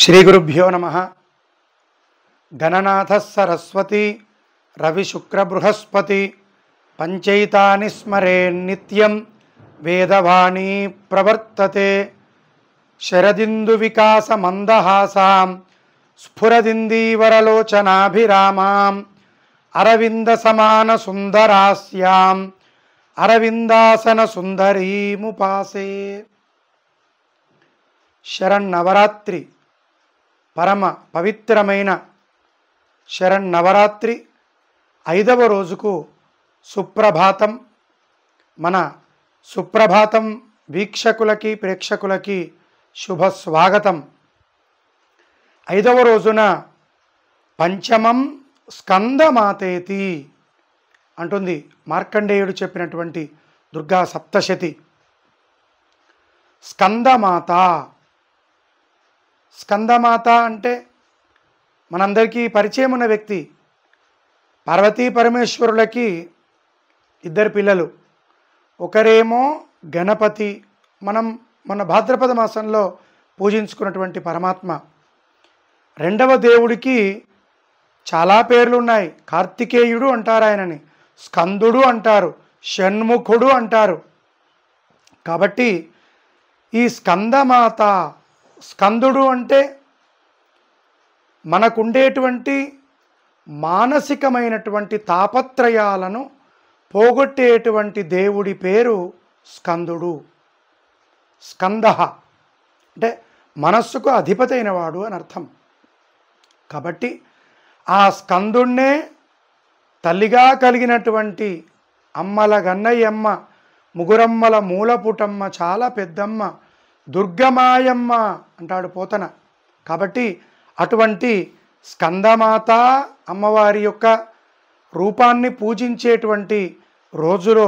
శ్రీ గురుభ్యో నమః. గణనాథ సరస్వతి రవిశుక్ర బృహస్పతి పంచైతాని స్మరేన్ నిత్యం వేదవాణీ ప్రవర్తతే. శరదిందు వికాస మందహాసాం స్ఫురదిందీవరలోచనాభిరామాం అరవింద సమాన సుందరాస్యాం అరవిందాసన సుందరీముపాసే. శరన్నవరాత్రి పరమ పవిత్రమైన శరన్నవరాత్రి 5వ రోజుకు సుప్రభాతం. మన సుప్రభాతం వీక్షకులకి ప్రేక్షకులకి శుభ స్వాగతం. 5వ రోజున పంచమం స్కందమాతేతి అంటుంది మార్కండేయుడు చెప్పినటువంటి దుర్గా సప్తశతి. స్కందమాత, స్కందమాత అంటే మనందరికీ పరిచయం ఉన్న వ్యక్తి. పార్వతీ పరమేశ్వరులకి 2 పిల్లలు. ఒకరేమో గణపతి, మన భాద్రపద మాసంలో పూజించుకున్నటువంటి పరమాత్మ. రెండవ దేవుడికి చాలా పేర్లు ఉన్నాయి. కార్తికేయుడు అంటారు ఆయనని, స్కందుడు అంటారు, షణ్ముఖుడు అంటారు. కాబట్టి ఈ స్కందమాత, స్కందుడు అంటే మనకుండేటువంటి మానసికమైనటువంటి తాపత్రయాలను పోగొట్టేటువంటి దేవుడి పేరు స్కందుడు. స్కంద అంటే మనస్సుకు అధిపతి అయినవాడు అని అర్థం. కాబట్టి ఆ స్కందుణ్ణే తల్లిగా కలిగినటువంటి అమ్మల గన్నయ్యమ్మ, ముగురమ్మల మూలపుటమ్మ, చాలా పెద్దమ్మ, దుర్గమాయమ్మ అంటాడు పోతన. కాబట్టి అటువంటి స్కందమాత అమ్మవారి యొక్క రూపాన్ని పూజించేటువంటి రోజులో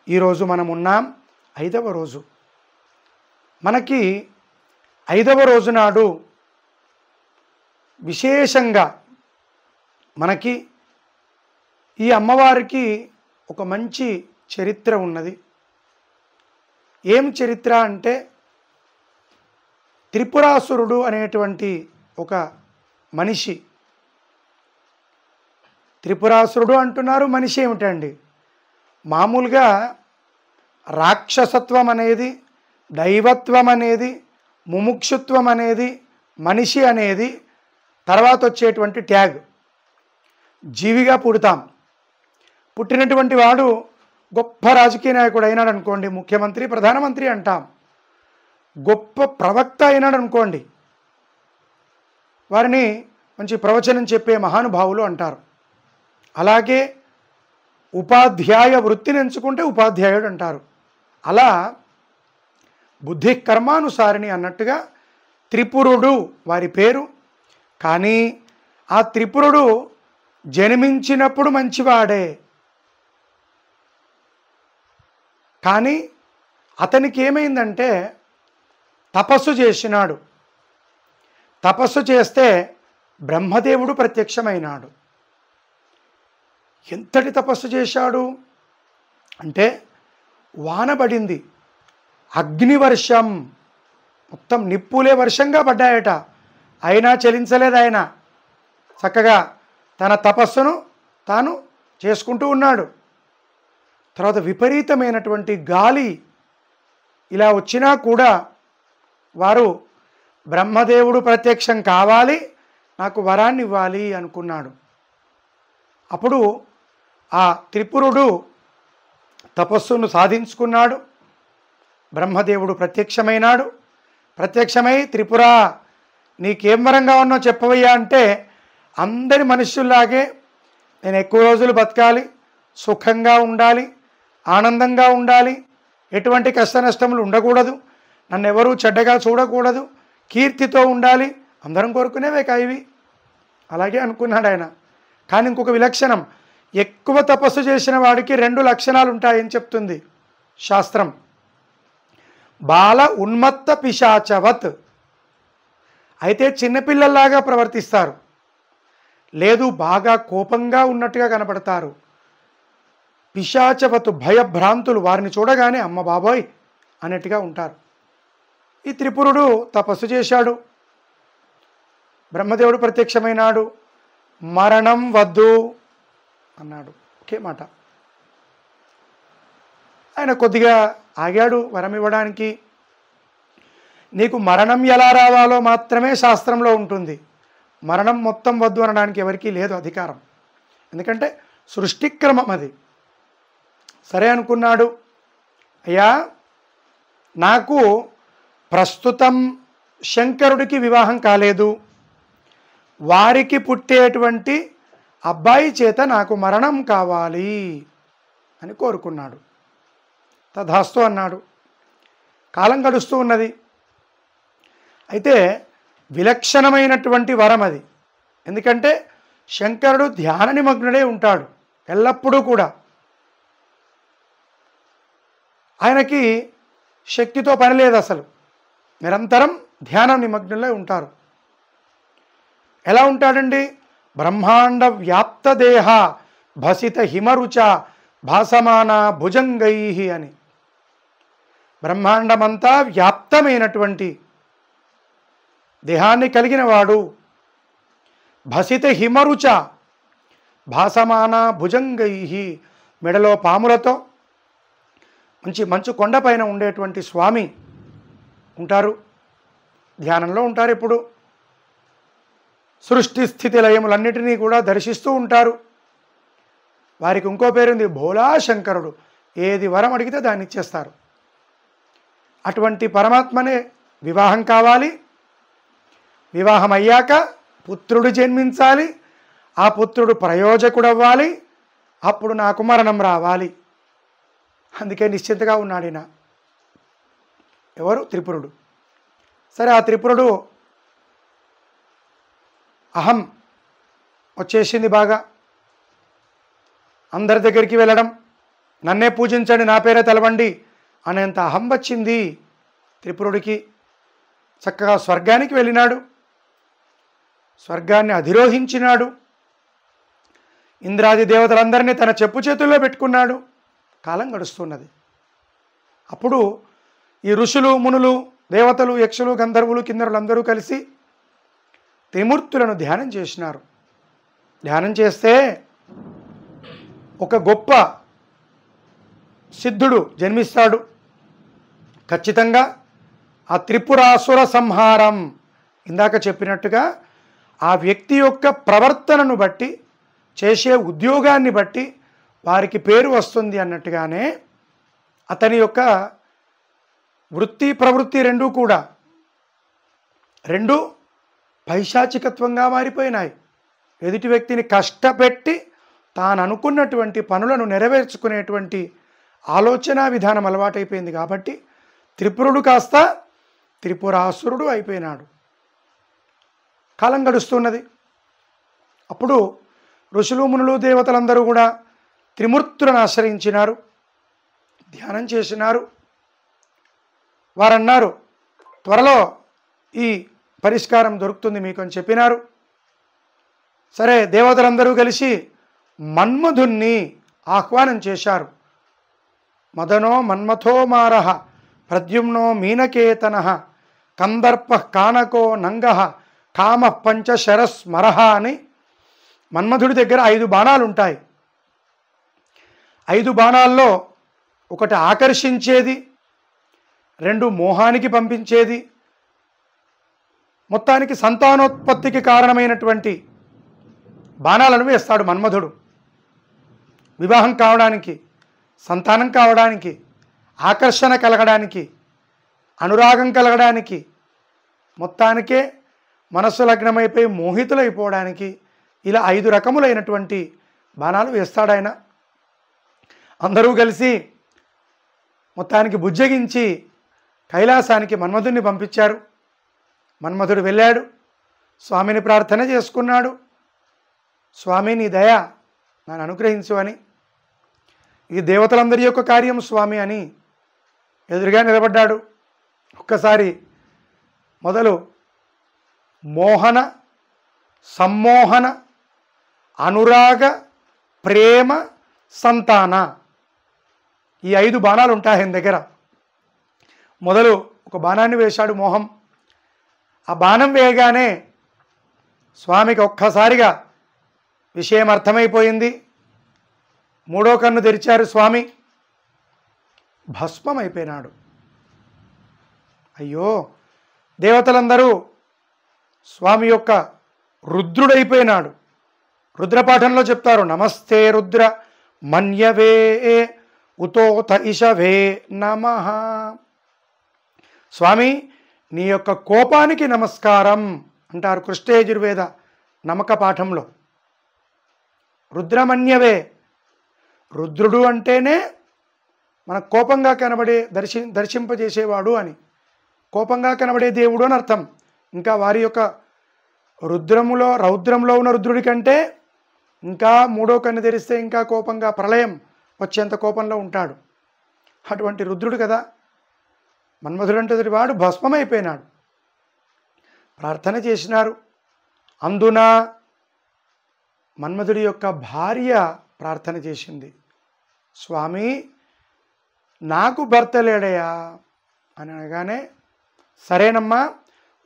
ఈరోజు మనం ఉన్నాం. 5వ రోజు. మనకి 5వ రోజు నాడు విశేషంగా మనకి ఈ అమ్మవారికి ఒక మంచి చరిత్ర ఉన్నది. ఏం చరిత్ర అంటే, త్రిపురాసురుడు అనేటువంటి ఒక మనిషి. త్రిపురాసురుడు అంటున్నారు, మనిషి ఏమిటండి? మామూలుగా రాక్షసత్వం అనేది, దైవత్వం అనేది, ముముక్షుత్వం అనేది, మనిషి అనేది తర్వాత వచ్చేటువంటి ట్యాగ్. జీవిగా పుడతాం. పుట్టినటువంటి వాడు గొప్ప రాజకీయ నాయకుడు అయినాడు అనుకోండి, ముఖ్యమంత్రి, ప్రధానమంత్రి అంటాం. గొప్ప ప్రవక్త అయినాడు అనుకోండి, వారిని మంచి ప్రవచనం చెప్పే మహానుభావులు అంటారు. అలాగే ఉపాధ్యాయ వృత్తిని ఎంచుకుంటే ఉపాధ్యాయుడు అంటారు. అలా బుద్ధి కర్మానుసారిని అన్నట్టుగా త్రిపురుడు వారి పేరు. కానీ ఆ త్రిపురుడు జన్మించినప్పుడు మంచివాడే, కానీ అతనికి ఏమైందంటే తపస్సు చేసినాడు. తపస్సు చేస్తే బ్రహ్మదేవుడు ప్రత్యక్షమైనాడు. ఎంతటి తపస్సు చేశాడు అంటే, వానబడింది, అగ్నివర్షం, మొత్తం నిప్పులే వర్షంగా పడ్డాయట. అయినా చలించలేదు ఆయన. చక్కగా తన తపస్సును తాను చేసుకుంటూ ఉన్నాడు. తర్వాత విపరీతమైనటువంటి గాలి ఇలా వచ్చినా కూడా వారు బ్రహ్మదేవుడు ప్రత్యక్షం కావాలి, నాకు వరాన్ని ఇవ్వాలి అనుకున్నాడు. అప్పుడు ఆ త్రిపురుడు తపస్సును సాధించుకున్నాడు. బ్రహ్మదేవుడు ప్రత్యక్షమైనాడు. ప్రత్యక్షమై, త్రిపురా నీకేం వరంగా ఉన్నో చెప్పవయ్యా అంటే, అందరి మనుష్యుల్లాగే నేను ఎక్కువ రోజులు బతకాలి, సుఖంగా ఉండాలి, ఆనందంగా ఉండాలి, ఎటువంటి కష్ట నష్టములు ఉండకూడదు, నన్ను ఎవరూ చెడ్డగా చూడకూడదు, కీర్తితో ఉండాలి, అందరం కోరుకునేవే కాయివి. అలాగే అనుకున్నాడు ఆయన. కానీ ఇంకొక విలక్షణం, ఎక్కువ తపస్సు చేసిన వాడికి 2 లక్షణాలు ఉంటాయని చెప్తుంది శాస్త్రం. బాల ఉన్మత్త పిశాచవత్. అయితే చిన్నపిల్లల్లాగా ప్రవర్తిస్తారు, లేదు బాగా కోపంగా ఉన్నట్టుగా కనపడతారు. పిశాచవత్ భయభ్రాంతులు, వారిని చూడగానే అమ్మ బాబోయ్ అన్నట్టుగా ఉంటారు. ఈ త్రిపురుడు తపస్సు చేశాడు. బ్రహ్మదేవుడు ప్రత్యక్షమైనాడు. మరణం వద్దు అన్నాడు. ఒకే మాట. ఆయన కొద్దిగా ఆగాడు వరం ఇవ్వడానికి. నీకు మరణం ఎలా రావాలో మాత్రమే శాస్త్రంలో ఉంటుంది. మరణం మొత్తం వద్దు అనడానికి ఎవరికీ లేదు అధికారం. ఎందుకంటే సృష్టిక్రమం అది. సరే అనుకున్నాడు. అయ్యా, నాకు ప్రస్తుతం శంకరుడికి వివాహం కాలేదు, వారికి పుట్టేటువంటి అబ్బాయి చేత నాకు మరణం కావాలి అని కోరుకున్నాడు. తధాస్తు అన్నాడు. కాలం గడుస్తూ ఉన్నది. అయితే విలక్షణమైనటువంటి వరం అది. ఎందుకంటే శంకరుడు ధ్యాన నిమగ్నుడే ఉంటాడు ఎల్లప్పుడూ కూడా. ఆయనకి శక్తితో పని లేదు అసలు. నిరంతరం ధ్యాన నిమగ్నులై ఉంటారు. ఎలా ఉంటాడండి? బ్రహ్మాండ వ్యాప్త దేహ భసిత హిమరుచ భాసమాన భుజంగై అని. బ్రహ్మాండమంతా వ్యాప్తమైనటువంటి దేహాన్ని కలిగిన వాడు. భసిత హిమరుచ భాసమాన భుజంగై, మెడలో పాములతో మంచు కొండపైన ఉండేటువంటి స్వామి ఉంటారు. ధ్యానంలో ఉంటారు. ఇప్పుడు సృష్టి స్థితి లయములన్నిటినీ కూడా దర్శిస్తూ ఉంటారు. వారికి ఇంకో పేరుంది, భోళాశంకరుడు. ఏది వరం అడిగితే దాన్ని ఇచ్చేస్తారు. అటువంటి పరమాత్మనే వివాహం కావాలి. వివాహం అయ్యాక పుత్రుడు జన్మించాలి. ఆ పుత్రుడు ప్రయోజకుడు అవ్వాలి. అప్పుడు నాకు మరణం రావాలి. అందుకే నిశ్చింతగా ఉన్నాడు ఈయన. ఎవరు? త్రిపురుడు. సరే, ఆ త్రిపురుడు అహం వచ్చేసింది బాగా. అందరి దగ్గరికి వెళ్ళడం, నన్నే పూజించండి, నా పేరే తెలవండి అనేంత అహం వచ్చింది త్రిపురుడికి. చక్కగా స్వర్గానికి వెళ్ళినాడు. స్వర్గాన్ని అధిరోహించినాడు. ఇంద్రాది దేవతలందరినీ తన చెప్పు చేతుల్లో పెట్టుకున్నాడు. కాలం గడుస్తున్నది. అప్పుడు ఈ ఋషులు, మునులు, దేవతలు, యక్షులు, గంధర్వులు, కిన్నరులు అందరూ కలిసి త్రిమూర్తులను ధ్యానం చేసినారు. ధ్యానం చేస్తే ఒక గొప్ప సిద్ధుడు జన్మిస్తాడు. ఖచ్చితంగా ఆ త్రిపురాసుర సంహారం, ఇందాక చెప్పినట్టుగా ఆ వ్యక్తి యొక్క ప్రవర్తనను బట్టి, చేసే ఉద్యోగాన్ని బట్టి వారికి పేరు వస్తుంది అన్నట్టుగానే అతని యొక్క వృత్తి ప్రవృత్తి రెండు పైశాచికత్వంగా మారిపోయినాయి. ఎదుటి వ్యక్తిని కష్టపెట్టి తాను అనుకున్నటువంటి పనులను నెరవేర్చుకునేటువంటి ఆలోచన విధానం అలవాటైపోయింది. కాబట్టి త్రిపురుడు కాస్త త్రిపురాసురుడు అయిపోయినాడు. కాలం గడుస్తున్నది. అప్పుడు ఋషులు, మునులు, దేవతలందరూ కూడా త్రిమూర్తులను ఆశ్రయించినారు, ధ్యానం చేసినారు. వారన్నారు, త్వరలో ఈ పరిష్కారం దొరుకుతుంది మీకు అని చెప్పినారు. సరే, దేవతలందరూ కలిసి మన్మధుణ్ణి ఆహ్వానం చేశారు. మదనో మన్మథో మారః ప్రద్యుమ్నో మీనకేతనః కందర్ప కానకో నంగః కామ పంచశరస్మరః అని మన్మధుడి దగ్గర 5 బాణాలు ఉంటాయి. 5 బాణాల్లో ఒకటి ఆకర్షించేది, 2 మోహానికి పంపించేది, మొత్తానికి సంతానోత్పత్తికి కారణమైనటువంటి బాణాలను వేస్తాడు మన్మధుడు. వివాహం కావడానికి, సంతానం కావడానికి, ఆకర్షణ కలగడానికి, అనురాగం కలగడానికి, మొత్తానికే మనస్సు లగ్నమైపోయి మోహితులైపోవడానికి ఇలా 5 రకములైనటువంటి బాణాలు వేస్తాడు ఆయన. అందరూ కలిసి మొత్తానికి బుజ్జగించి కైలాసానికి మన్మధుడిని పంపించారు. మన్మధుడు వెళ్ళాడు, స్వామిని ప్రార్థన చేసుకున్నాడు. స్వామి, నీ దయ నన్ను అనుగ్రహించు అని. ఇది దేవతలందరి యొక్క కార్యం స్వామి అని ఎదురుగా నిలబడ్డాడు. ఒక్కసారి మొదలు మోహన, సమ్మోహన, అనురాగ, ప్రేమ, సంతాన, ఈ 5 బాణాలు ఉంటాయి ఆయన దగ్గర. మొదలు ఒక బాణాన్ని వేశాడు మోహం. ఆ బాణం వేయగానే స్వామికి ఒక్కసారిగా విషయం అర్థమైపోయింది. మూడో కన్ను తెరిచారు స్వామి, భస్మం అయిపోయినాడు. అయ్యో, దేవతలందరూ స్వామి యొక్క రుద్రుడైపోయినాడు. రుద్రపాఠంలో చెప్తారు, నమస్తే రుద్ర మన్యవే ఉతోత ఇషవే నమః. స్వామి, నీ యొక్క కోపానికి నమస్కారం అంటారు కృష్ణయజుర్వేద నమక పాఠంలో. రుద్రమన్యవే, రుద్రుడు అంటేనే మనకు కోపంగా కనబడే దర్శింపజేసేవాడు అని, కోపంగా కనబడే దేవుడు అని అర్థం. ఇంకా వారి యొక్క రౌద్రంలో ఉన్న రుద్రుడి కంటే ఇంకా మూడో కన్ను తెరిస్తే ఇంకా కోపంగా ప్రళయం వచ్చేంత కోపంలో ఉంటాడు. అటువంటి రుద్రుడు కదా. మన్మధుడంతటి వాడు భస్మమైపోయినాడు. ప్రార్థన చేసినారు. అందున మన్మధుడి యొక్క భార్య ప్రార్థన చేసింది, స్వామి నాకు భర్త లేడయా అని అనగానే, సరేనమ్మా,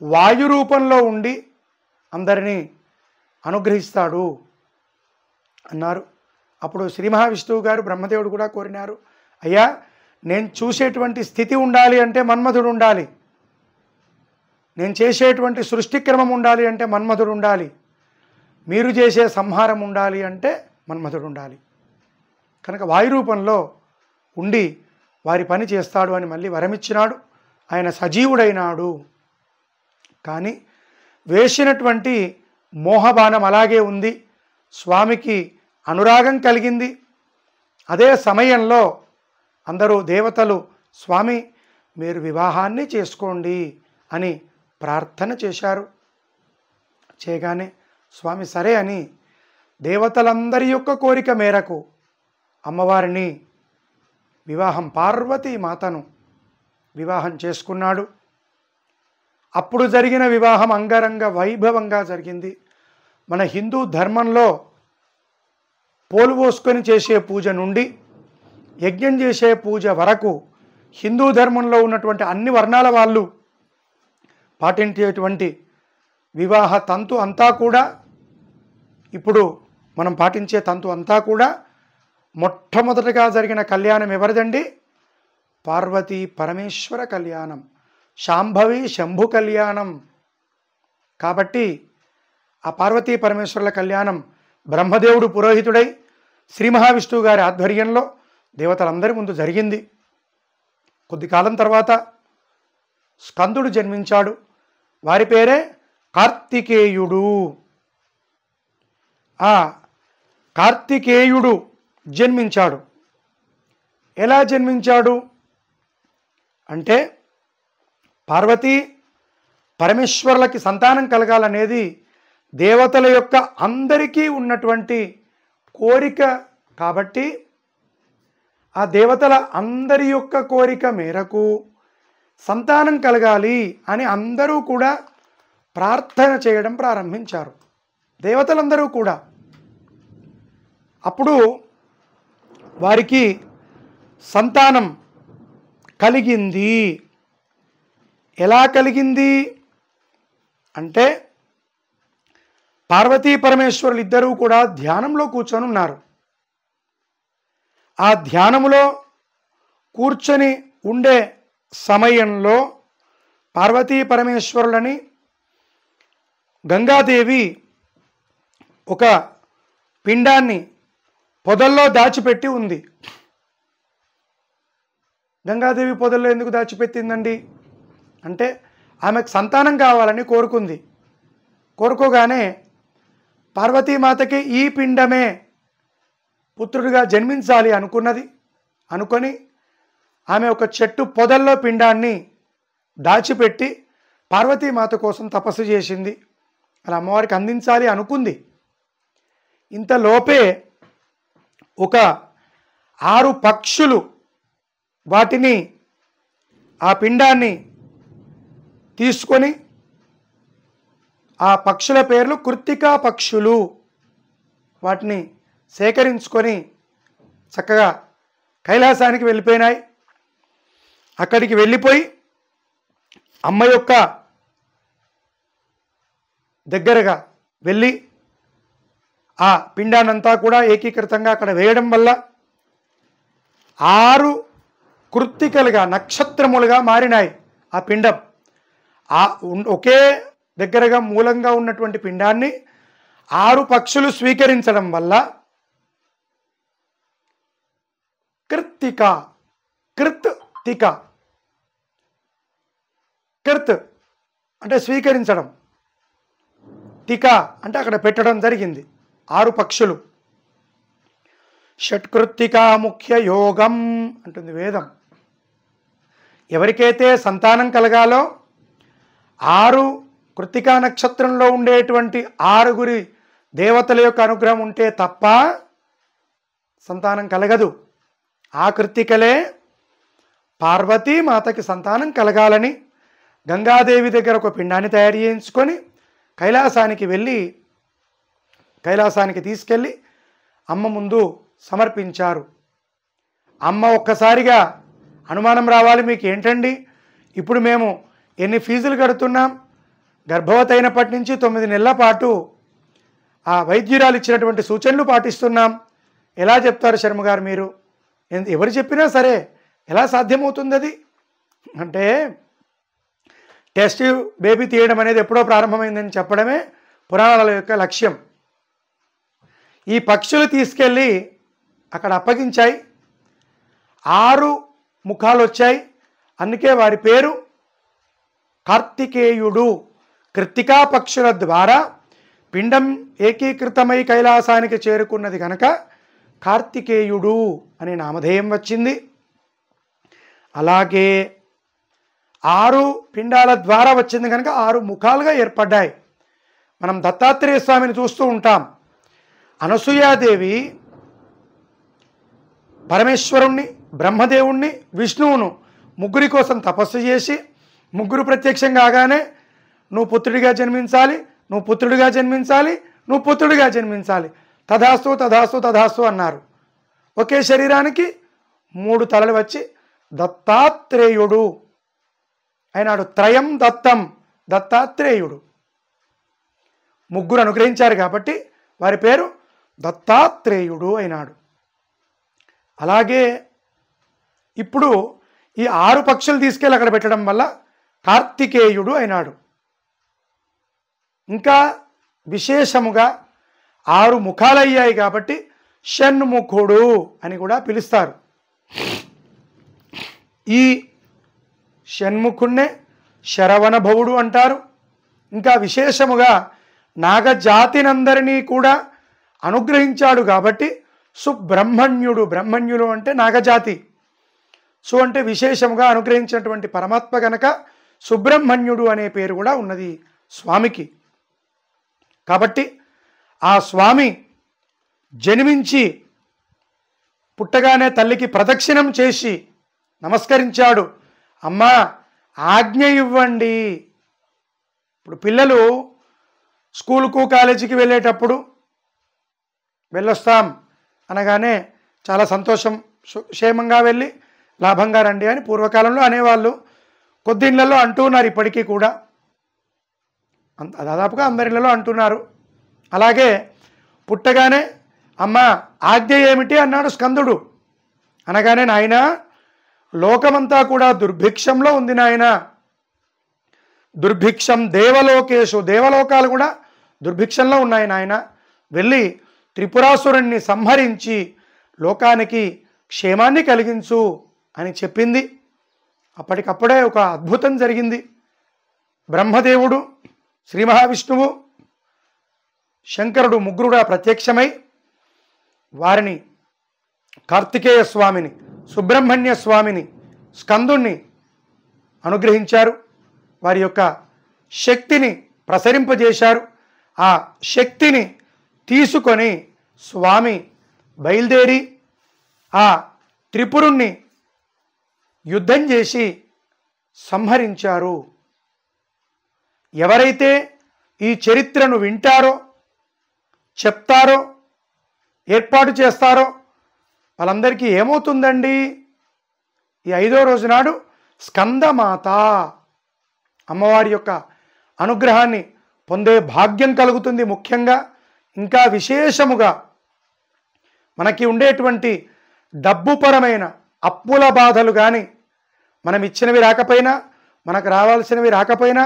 వాయు రూపంలో ఉండి అందరినీ అనుగ్రహిస్తాడు అన్నారు. అప్పుడు శ్రీ మహావిష్ణువు గారు బ్రహ్మదేవుడు కూడా కోరినారు, అయ్యా నేను చూసేటువంటి స్థితి ఉండాలి అంటే మన్మధుడు ఉండాలి, నేను చేసేటువంటి సృష్టిక్రమం ఉండాలి అంటే మన్మధుడు ఉండాలి, మీరు చేసే సంహారం ఉండాలి అంటే మన్మధుడు ఉండాలి. కనుక వాయు రూపంలో ఉండి వారి పని చేస్తాడు అని మళ్ళీ వరమిచ్చినాడు. ఆయన సజీవుడైనాడు. కానీ వేసినటువంటి మోహబాణం అలాగే ఉంది. స్వామికి అనురాగం కలిగింది. అదే సమయంలో అందరూ దేవతలు, స్వామి మీరు వివాహాన్ని చేసుకోండి అని ప్రార్థన చేశారు. చేయగానే స్వామి సరే అని దేవతలందరి యొక్క కోరిక మేరకు అమ్మవారిని వివాహం, పార్వతీ మాతను వివాహం చేసుకున్నాడు. అప్పుడు జరిగిన వివాహం అంగరంగ వైభవంగా జరిగింది. మన హిందూ ధర్మంలో పోలు పోసుకొని చేసే పూజ నుండి యజ్ఞం చేసే పూజ వరకు హిందూ ధర్మంలో ఉన్నటువంటి అన్ని వర్ణాల వాళ్ళు పాటించేటువంటి వివాహ తంతు అంతా కూడా, ఇప్పుడు మనం పాటించే తంతు అంతా కూడా మొట్టమొదటిగా జరిగిన కళ్యాణం ఎవరిదండి? పార్వతీ పరమేశ్వర కళ్యాణం, శాంభవి శంభు కళ్యాణం. కాబట్టి ఆ పార్వతీ పరమేశ్వరుల కళ్యాణం బ్రహ్మదేవుడు పురోహితుడై శ్రీ మహావిష్ణువు గారి ఆధ్వర్యంలో దేవతలందరి ముందు జరిగింది. కొద్ది కాలం తర్వాత స్కందుడు జన్మించాడు. వారి పేరే కార్తికేయుడు. ఆ కార్తికేయుడు జన్మించాడు. ఎలా జన్మించాడు అంటే, పార్వతీ పరమేశ్వరులకి సంతానం కలగాలనేది దేవతల యొక్క అందరికీ ఉన్నటువంటి కోరిక. కాబట్టి ఆ దేవతల అందరి యొక్క కోరిక మేరకు సంతానం కలగాలి అని అందరూ కూడా ప్రార్థన చేయడం ప్రారంభించారు, దేవతలందరూ కూడా. అప్పుడు వారికి సంతానం కలిగింది. ఎలా కలిగింది అంటే, పార్వతీ పరమేశ్వరులు ఇద్దరూ కూడా ధ్యానంలో కూర్చొని ఉన్నారు. ఆ ధ్యానములో కూర్చొని ఉండే సమయంలో పార్వతీ పరమేశ్వరులని గంగాదేవి ఒక పిండాన్ని పొదల్లో దాచిపెట్టి ఉంది. గంగాదేవి పొదల్లో ఎందుకు దాచిపెట్టిందండి అంటే, ఆమెకు సంతానం కావాలని కోరుకుంది. కోరుకోగానే పార్వతీమాతకి ఈ పిండమే పుత్రుడిగా జన్మించాలి అనుకొని ఆమె ఒక చెట్టు పొదల్లో పిండాన్ని దాచిపెట్టి పార్వతీమాత కోసం తపస్సు చేసింది. అలా అమ్మవారికి అందించాలి అనుకుంది. ఇంతలోపే ఒక 6 పక్షులు వాటిని, ఆ పిండాన్ని తీసుకొని, ఆ పక్షుల పేర్లు కృత్తికా పక్షులు, వాటిని సేకరించుకొని చక్కగా కైలాసానికి వెళ్ళిపోయినాయి. అక్కడికి వెళ్ళిపోయి అమ్మ యొక్క దగ్గరగా వెళ్ళి ఆ పిండాన్నంతా కూడా ఏకీకృతంగా అక్కడ వేయడం వల్ల 6 కృత్తికలుగా నక్షత్రములుగా మారినాయి ఆ పిండం. ఒకే దగ్గరగా మూలంగా ఉన్నటువంటి పిండాన్ని 6 పక్షులు స్వీకరించడం వల్ల కృత్తిక, కృత్తిక, కృత్ అంటే స్వీకరించడం, తిక అంటే అక్కడ పెట్టడం జరిగింది. 6 పక్షులు. షట్కృత్తికా ముఖ్య యోగం అంటుంది వేదం. ఎవరికైతే సంతానం కలగాలో 6 కృత్తికా నక్షత్రంలో ఉండేటువంటి 6 దేవతల యొక్క అనుగ్రహం ఉంటే తప్ప సంతానం కలగదు. ఆ కృత్తికలే పార్వతీ మాతకి సంతానం కలగాలని గంగాదేవి దగ్గర ఒక పిండాన్ని తయారు చేయించుకొని కైలాసానికి వెళ్ళి కైలాసానికి తీసుకెళ్ళి అమ్మ ముందు సమర్పించారు. అమ్మ ఒక్కసారిగా అనుమానం రావాలి, మీకు ఏంటండి ఇప్పుడు మేము ఎన్ని ఫీజులు కడుతున్నాం, గర్భవతి అయినప్పటి నుంచి 9 నెలల పాటు ఆ వైద్యురాలు ఇచ్చినటువంటి సూచనలు పాటిస్తున్నాం, ఎలా చెప్తారు శర్మ గారు మీరు? ఎవరు చెప్పినా సరే ఎలా సాధ్యమవుతుంది అది అంటే, టెస్ట్ బేబీ తీయడం అనేది ఎప్పుడో ప్రారంభమైందని చెప్పడమే పురాణాల యొక్క లక్ష్యం. ఈ పక్షులు తీసుకెళ్ళి అక్కడ అప్పగించాయి. 6 ముఖాలు వచ్చాయి. అందుకే వారి పేరు కార్తికేయుడు. కృత్తికా పక్షుల ద్వారా పిండం ఏకీకృతమై కైలాసానికి చేరుకున్నది కనుక కార్తికేయుడు అనే నామధేయం వచ్చింది. అలాగే 6 పిండాల ద్వారా వచ్చింది కనుక 6 ముఖాలుగా ఏర్పడ్డాయి. మనం దత్తాత్రేయ స్వామిని చూస్తూ ఉంటాం. అనసూయాదేవి పరమేశ్వరుణ్ణి, బ్రహ్మదేవుణ్ణి, విష్ణువును ముగ్గురి కోసం తపస్సు చేసి ముగ్గురు ప్రత్యక్షం కాగానే నువ్వు పుత్రుడిగా జన్మించాలి, నువ్వు పుత్రుడిగా జన్మించాలి, నువ్వు పుత్రుడిగా జన్మించాలి, తథాస్తు తథాస్తు తథాస్తు అన్నారు. ఒకే శరీరానికి 3 తలలు వచ్చి దత్తాత్రేయుడు అయినాడు. త్రయం దత్తం, దత్తాత్రేయుడు. ముగ్గురు అనుగ్రహించారు కాబట్టి వారి పేరు దత్తాత్రేయుడు అయినాడు. అలాగే ఇప్పుడు ఈ 6 పక్షులు తీసుకెళ్ళి అక్కడ పెట్టడం వల్ల కార్తికేయుడు అయినాడు. ఇంకా విశేషముగా 6 ముఖాలయ్యాయి కాబట్టి షణ్ముఖుడు అని కూడా పిలుస్తారు. ఈ షణ్ముఖుణ్ణే శరవణభవుడు అంటారు. ఇంకా విశేషముగా నాగజాతినందరినీ కూడా అనుగ్రహించాడు కాబట్టి సుబ్రహ్మణ్యుడు. బ్రహ్మణ్యులు అంటే నాగజాతి. సు అంటే విశేషముగా అనుగ్రహించినటువంటి పరమాత్మ గనక సుబ్రహ్మణ్యుడు అనే పేరు కూడా ఉన్నది స్వామికి. కాబట్టి ఆ స్వామి జన్మించి పుట్టగానే తల్లికి ప్రదక్షిణం చేసి నమస్కరించాడు. అమ్మా ఆజ్ఞ ఇవ్వండి. ఇప్పుడు పిల్లలు స్కూలుకు కాలేజీకి వెళ్ళేటప్పుడు వెళ్ళొస్తాం అనగానే చాలా సంతోషం, క్షేమంగా వెళ్ళి లాభంగా రండి అని పూర్వకాలంలో అనేవాళ్ళు. కొద్ది ఇళ్లలో అంటున్నారు, ఇప్పటికీ కూడా దాదాపుగా అందరి ఇళ్లలో అంటున్నారు. అలాగే పుట్టగానే అమ్మ ఆజ్ఞ ఏమిటి అన్నాడు స్కందుడు. అనగానే నాయన లోకమంతా కూడా దుర్భిక్షంలో ఉంది నాయన, దుర్భిక్షం దేవలోకేషు, దేవలోకాలు కూడా దుర్భిక్షంలో ఉన్నాయి నాయన, వెళ్ళి త్రిపురాసురుణ్ణి సంహరించి లోకానికి క్షేమాన్ని కలిగించు అని చెప్పింది. అప్పటికప్పుడే ఒక అద్భుతం జరిగింది. బ్రహ్మదేవుడు, శ్రీ మహావిష్ణువు, శంకరుడు ముగ్గురు కూడా ప్రత్యక్షమై వారిని కార్తికేయ స్వామిని, సుబ్రహ్మణ్య స్వామిని, స్కందుణ్ణి అనుగ్రహించారు. వారి యొక్క శక్తిని ప్రసరింపజేశారు. ఆ శక్తిని తీసుకొని స్వామి బయలుదేరి ఆ త్రిపురుణ్ణి యుద్ధం చేసి సంహరించారు. ఎవరైతే ఈ చరిత్రను వింటారో, చెప్తారో, ఏర్పాటు చేస్తారో వాళ్ళందరికీ ఏమవుతుందండి? ఈ 5వ రోజు నాడు స్కందమాత అమ్మవారి యొక్క అనుగ్రహాన్ని పొందే భాగ్యం కలుగుతుంది. ముఖ్యంగా ఇంకా విశేషముగా మనకి ఉండేటువంటి డబ్బుపరమైన అప్పుల బాధలు కానీ, మనం ఇచ్చినవి రాకపోయినా, మనకు రావాల్సినవి రాకపోయినా,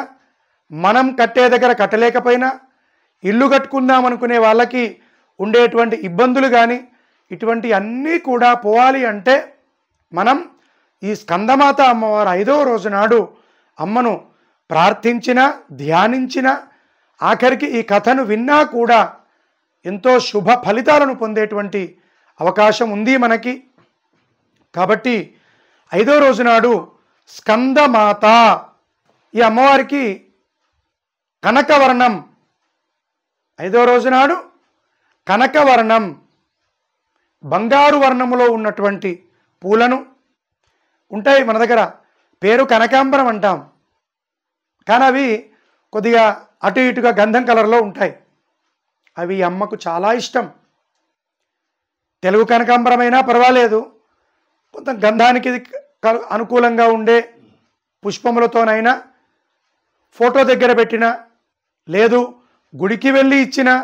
మనం కట్టే దగ్గర కట్టలేకపోయినా, ఇల్లు కట్టుకుందాం అనుకునే వాళ్ళకి ఉండేటువంటి ఇబ్బందులు కానీ, ఇటువంటి అన్నీ కూడా పోవాలి అంటే మనం ఈ స్కందమాత అమ్మవారు 5వ రోజు నాడు అమ్మను ప్రార్థించిన, ధ్యానించిన, ఆఖరికి ఈ కథను విన్నా కూడా ఎంతో శుభ ఫలితాలను పొందేటువంటి అవకాశం ఉంది మనకి. కాబట్టి 5వ రోజు నాడు స్కందమాత, ఈ అమ్మవారికి కనకవర్ణం, 5వ రోజు నాడు కనకవర్ణం బంగారు వర్ణములో ఉన్నటువంటి పూలను ఉంటాయి మన దగ్గర. పేరు కనకాంబరం అంటాం, కానీ అవి కొద్దిగా అటు ఇటుగా గంధం కలర్లో ఉంటాయి. అవి అమ్మకు చాలా ఇష్టం. తెలుగు కనకాంబరమైనా పర్వాలేదు, కొంత గంధానికి అనుకూలంగా ఉండే పుష్పములతోనైనా ఫోటో దగ్గర పెట్టినా, లేదు గుడికి వెళ్ళి ఇచ్చినా,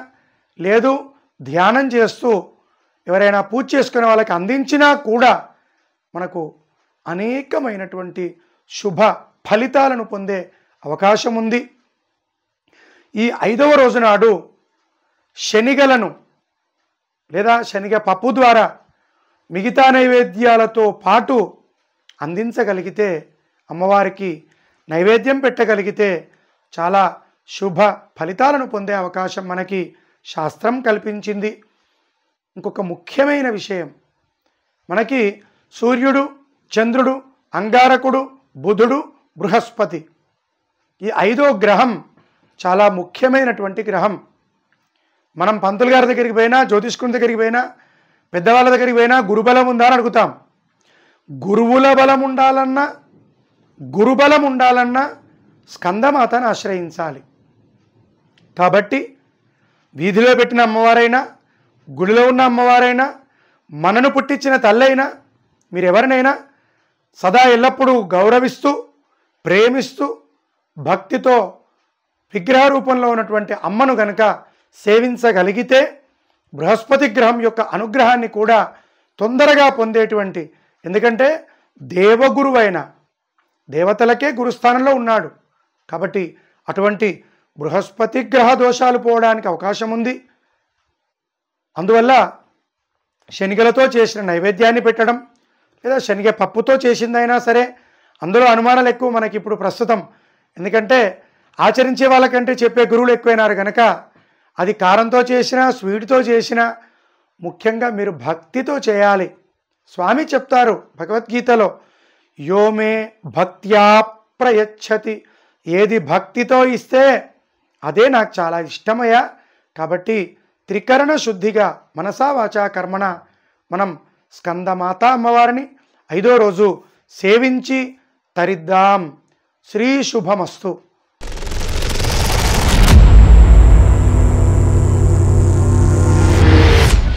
లేదు ధ్యానం చేస్తూ ఎవరైనా పూజ చేసుకునే వాళ్ళకి అందించినా కూడా మనకు అనేకమైనటువంటి శుభ ఫలితాలను పొందే అవకాశం ఉంది. ఈ 5వ రోజు నాడు శనిగలను లేదా శనిగ పప్పు ద్వారా మిగతా నైవేద్యాలతో పాటు అందించగలిగితే, అమ్మవారికి నైవేద్యం పెట్టగలిగితే చాలా శుభ ఫలితాలను పొందే అవకాశం మనకి శాస్త్రం కల్పించింది. ఇంకొక ముఖ్యమైన విషయం, మనకి సూర్యుడు, చంద్రుడు, అంగారకుడు, బుధుడు, బృహస్పతి, ఈ 5వ గ్రహం చాలా ముఖ్యమైనటువంటి గ్రహం. మనం పంతులు గారి దగ్గరికి పోయినా, జ్యోతిష్కుని దగ్గరికి పోయినా, పెద్దవాళ్ళ దగ్గరికి పోయినా గురుబలం ఉందా అని అడుగుతాం. గురువుల బలం ఉండాలన్నా, గురుబలం ఉండాలన్నా స్కందమాతను ఆశ్రయించాలి. కాబట్టి వీధిలో పెట్టిన అమ్మవారైనా, గుడిలో ఉన్న అమ్మవారైనా, మనను పుట్టించిన తల్లైనా, మీరెవరినైనా సదా ఎల్లప్పుడూ గౌరవిస్తూ, ప్రేమిస్తూ, భక్తితో విగ్రహ రూపంలో ఉన్నటువంటి అమ్మను గనక సేవించగలిగితే బృహస్పతి గ్రహం యొక్క అనుగ్రహాన్ని కూడా తొందరగా పొందేటువంటి, ఎందుకంటే దేవగురువైన దేవతలకే గురుస్థానంలో ఉన్నాడు కాబట్టి అటువంటి బృహస్పతి గ్రహ దోషాలు పోవడానికి అవకాశం ఉంది. అందువల్ల శనిగలతో చేసిన నైవేద్యాన్ని పెట్టడం, లేదా శనిగ పప్పుతో చేసిందైనా సరే, అందులో అనుమానాలు ఎక్కువ మనకి ఇప్పుడు ప్రస్తుతం. ఎందుకంటే ఆచరించే వాళ్ళకంటే చెప్పే గురువులు ఎక్కువైనారు కనుక, అది కారంతో చేసినా, స్వీట్తో చేసినా, ముఖ్యంగా మీరు భక్తితో చేయాలి. స్వామి చెప్తారు భగవద్గీతలో, యోమే భక్త్యా ప్రయచ్చతి, ఏది భక్తితో ఇస్తే అదే నాకు చాలా ఇష్టమయ్యా. కాబట్టి త్రికరణ శుద్ధిగా మనసా వాచా కర్మణ మనం స్కందమాత అమ్మవారిని 5వ రోజు సేవించి తరిద్దాం. శ్రీ శుభమస్తు.